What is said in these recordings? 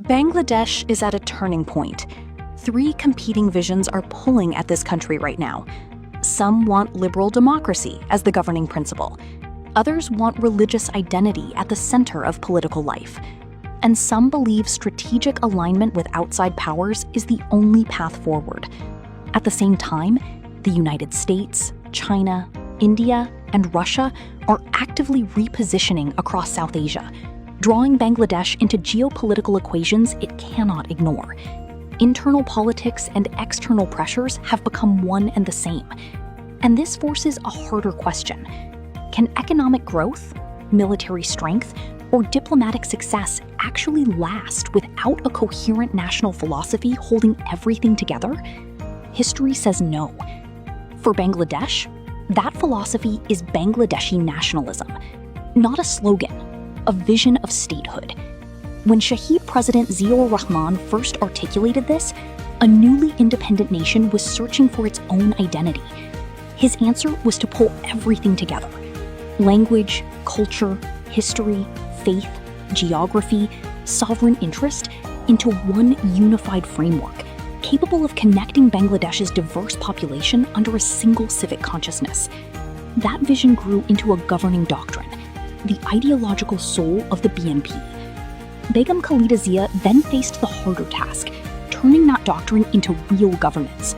Bangladesh is at a turning point. Three competing visions are pulling at this country right now. Some want liberal democracy as the governing principle. Others want religious identity at the center of political life. And some believe strategic alignment with outside powers is the only path forward. At the same time, the United States, China, India, and Russia are actively repositioning across South Asia, drawing Bangladesh into geopolitical equations it cannot ignore. Internal politics and external pressures have become one and the same. And this forces a harder question. Can economic growth, military strength, or diplomatic success actually last without a coherent national philosophy holding everything together? History says no. For Bangladesh, that philosophy is Bangladeshi nationalism, not a slogan, a vision of statehood. When Shaheed President Ziaur Rahman first articulated this, a newly independent nation was searching for its own identity. His answer was to pull everything together: language, culture, history, faith, geography, sovereign interest into one unified framework, capable of connecting Bangladesh's diverse population under a single civic consciousness. That vision grew into a governing doctrine, the ideological soul of the BNP. Begum Khalida Zia then faced the harder task, turning that doctrine into real governance.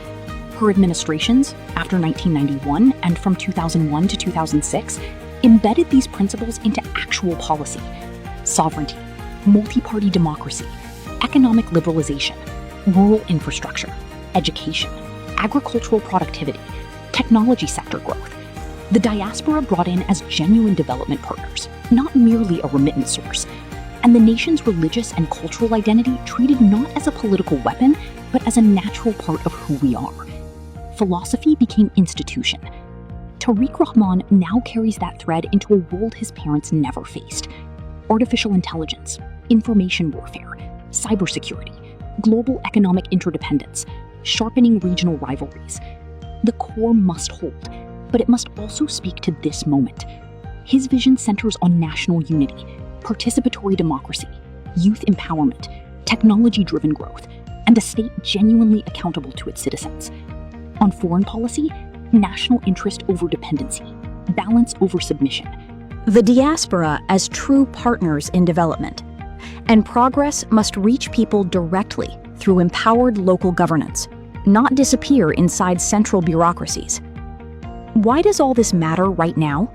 Her administrations, after 1991 and from 2001 to 2006, embedded these principles into actual policy: sovereignty, multi-party democracy, economic liberalization, rural infrastructure, education, agricultural productivity, technology sector growth. The diaspora brought in as genuine development partners, not merely a remittance source, and the nation's religious and cultural identity treated not as a political weapon, but as a natural part of who we are. Philosophy became institution. Tariq Rahman now carries that thread into a world his parents never faced: artificial intelligence, information warfare, cybersecurity, global economic interdependence, sharpening regional rivalries. The core must hold, but it must also speak to this moment. His vision centers on national unity, participatory democracy, youth empowerment, technology-driven growth, and a state genuinely accountable to its citizens. On foreign policy, national interest over dependency, balance over submission. The diaspora as true partners in development. And progress must reach people directly through empowered local governance, not disappear inside central bureaucracies. Why does all this matter right now?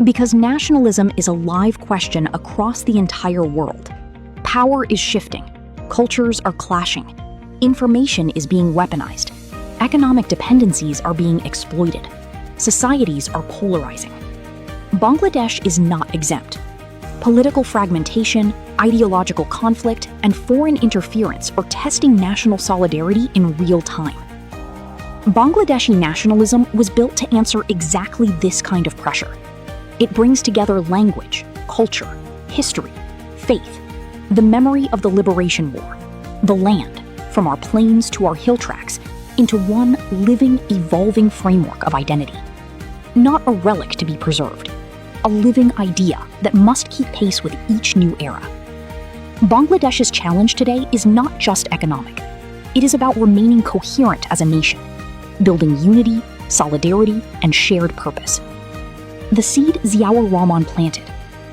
Because nationalism is a live question across the entire world. Power is shifting, cultures are clashing, information is being weaponized, economic dependencies are being exploited, societies are polarizing. Bangladesh is not exempt. Political fragmentation, ideological conflict, and foreign interference are testing national solidarity in real time. Bangladeshi nationalism was built to answer exactly this kind of pressure. It brings together language, culture, history, faith, the memory of the Liberation War, the land, from our plains to our hill tracts, into one living, evolving framework of identity. Not a relic to be preserved, a living idea that must keep pace with each new era. Bangladesh's challenge today is not just economic. It is about remaining coherent as a nation, building unity, solidarity, and shared purpose. The seed Ziaur Rahman planted,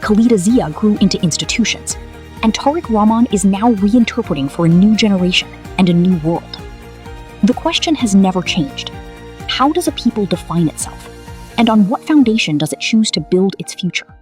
Khalida Zia grew into institutions, and Tariq Rahman is now reinterpreting for a new generation and a new world. The question has never changed. How does a people define itself? And on what foundation does it choose to build its future?